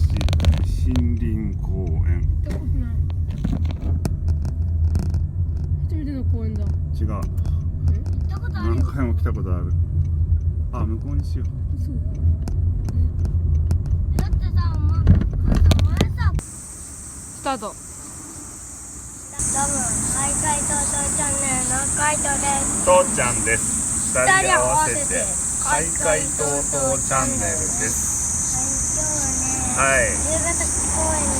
森林公園。行ったことない。初めての公園だ。違う。行ったことあるよ。何回も来たことある。あ、向こうにしよう。そう。だってさ、前さ。スタート。どうも、海海とうとうチャンネルのカイトです。とうちゃんです。二人合わせて海海とうとうチャンネルです。今日はね、はい。夕方公園に来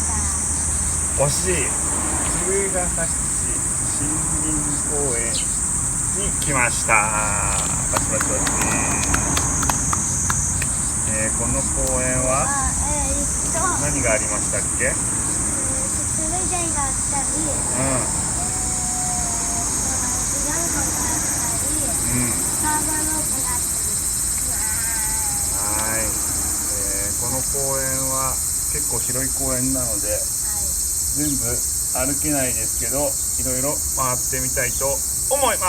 まし惜しい。龍ヶ崎市森林公園に来ました。パチパチパチ。この公園は何がありましたっけ？滑り台があったり、ブランコがあったり、サーバーロープがあったり。はい。この公園は結構広い公園なので、全部歩けないですけど、いろいろ回ってみたいと思いま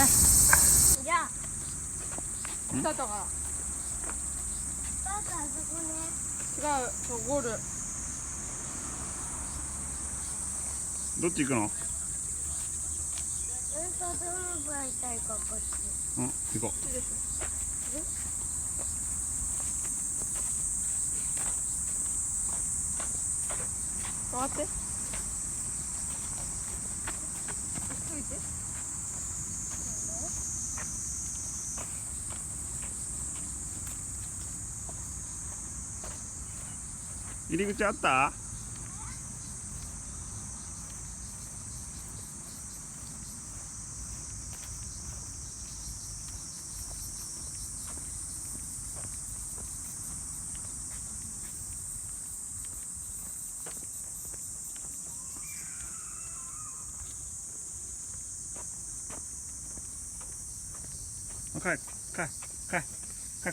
す。じゃあ、スタートから。スタートあそこね。違う、そう、ゴール。どっち行くの？どの場合たいかこっち。うん、行こいいでしょ。回って。ついて。う。入り口あった？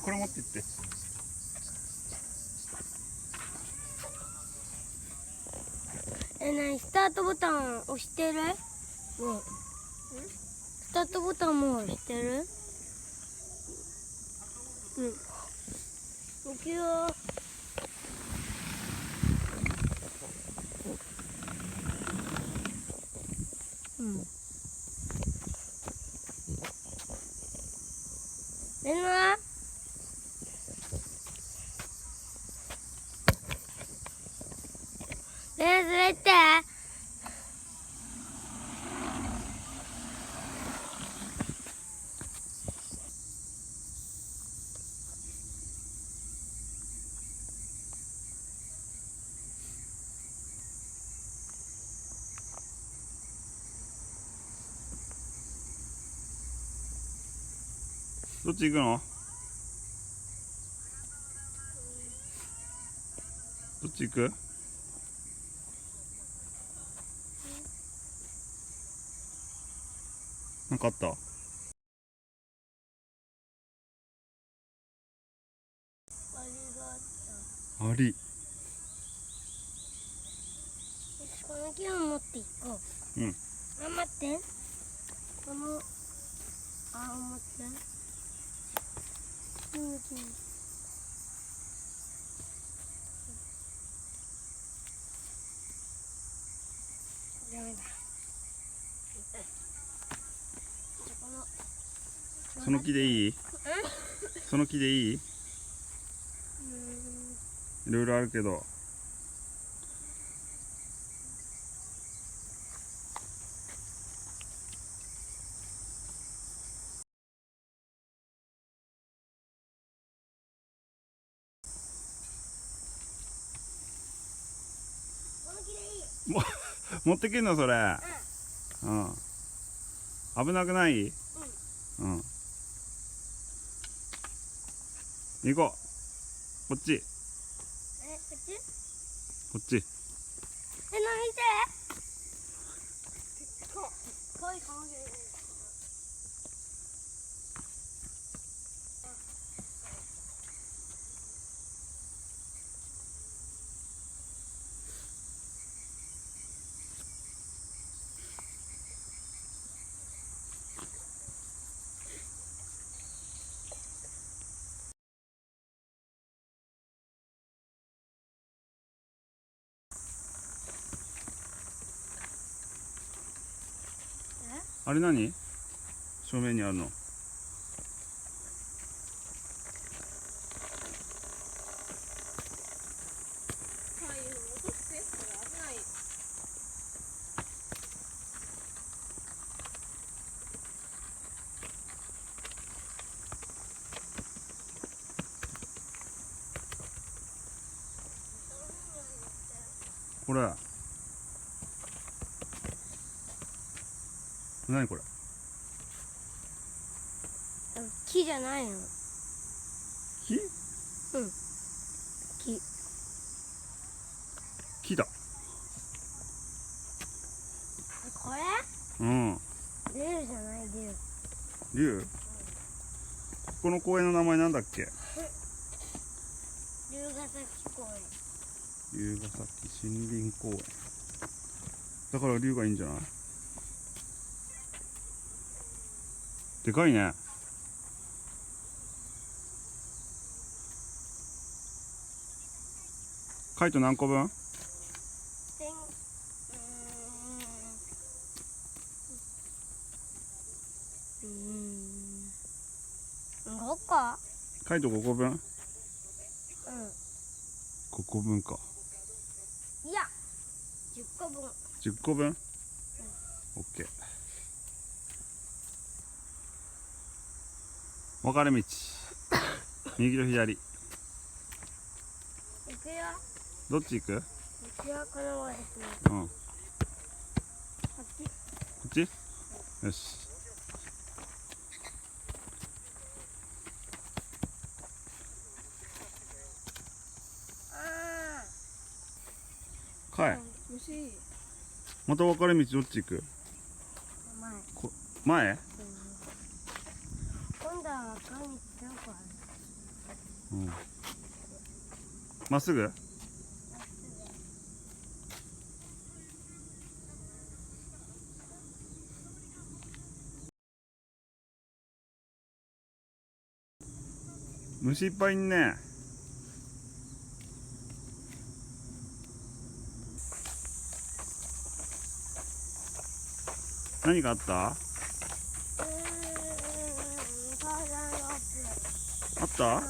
これ持って行って。スタートボタン押してる？スタートボタンも押してる？行くよ。レナ滑って。どっち行くの？どっち行く？なんかあった？アリ。この木を持っていこう。待って。この、待って。ダメだ。その木でいい？その木でいい？いろいろあるけど。持ってけんのそれ。危なくない？行こう。こっち。こっち？こっち。何見て。可愛いかもしれない。あれ何？正面にあるの。はい落としてこれ危ない。これ何これ？木じゃないの。木？うん木。木だ。これうん。竜じゃない竜。竜？この公園の名前なんだっけ？龍ヶ崎公園。龍ヶ崎森林公園。だから龍がいいんじゃない？でかいね。カイト何個分？5個。カイト5個分？うん。5個分か。いや、10個分。10個分？オッケー。分かれ道。右と左。行くよ。どっち行く？行くよ、このままですね。うん。ここっち。っち？よし。かい。虫。また分かれ道どっち行く？前？今度は分かれ道何個ある？うん。まっすぐ？虫いっぱいいんね。何があった？あった？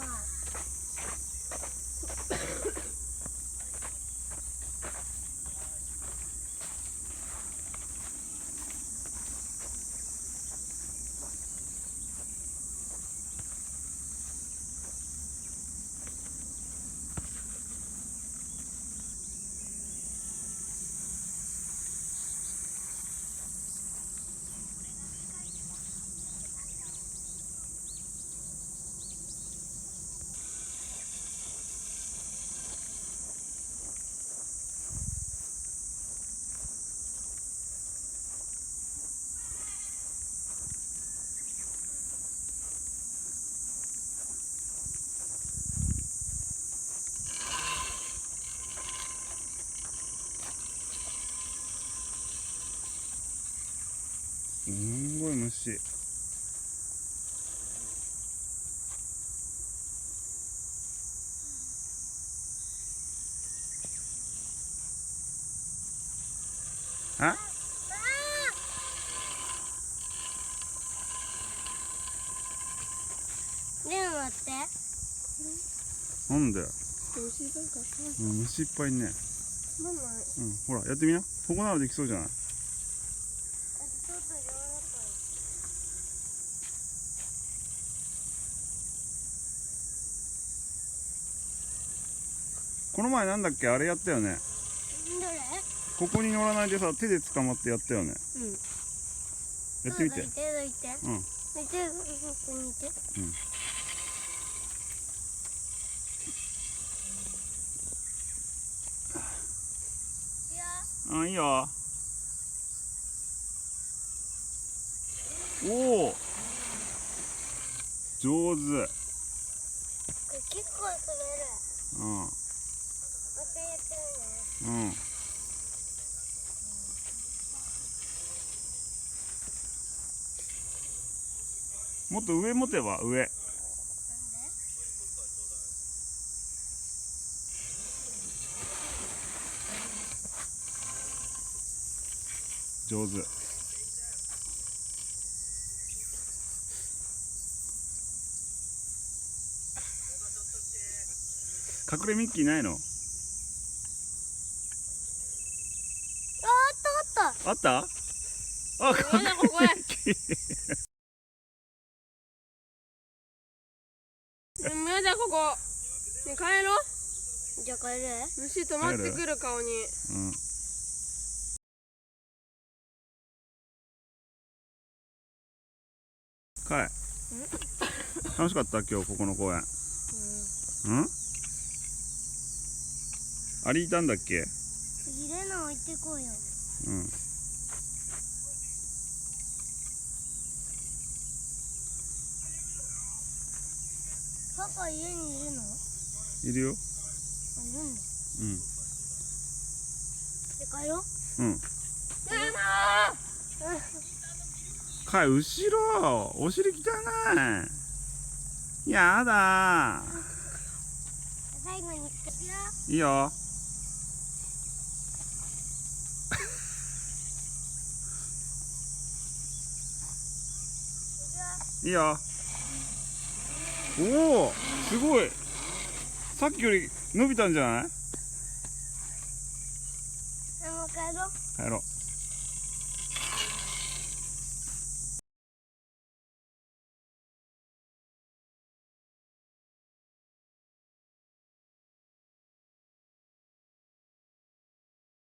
すんごい虫。あ？でも待って。なんだよ。虫なんかさ。虫いっぱいいんね。なんない。ほらやってみな。ここならできそうじゃない？この前なんだっけ、あれやったよね。どれ？ここに乗らないでさ、手で捕まってやったよね。うん。やってみて。どいて。うん。見て見て。うん。あ、いいよ。おお。上手。これ結構滑る。うん。もう一回やってみるね。うん。もっと上持てば上。上手。隠れミッキーないの？あったあった。あった？あ、隠れここへミッキー。宮田ここ。ね、帰ろう。じゃあ帰れ。虫止まってくる顔に。うん。かい。楽しかった今日ここの公園。うん？アリいたんだっけ？次レナ置いてこうよ。うん。パパ家にいるの？いるよ。いるんだ。うん。で帰ろう。うん。かい、後ろお尻汚い。やだ最後に行くよ。いいよ。いいよ。おお、すごい。さっきより伸びたんじゃない？もう帰ろう。帰ろう。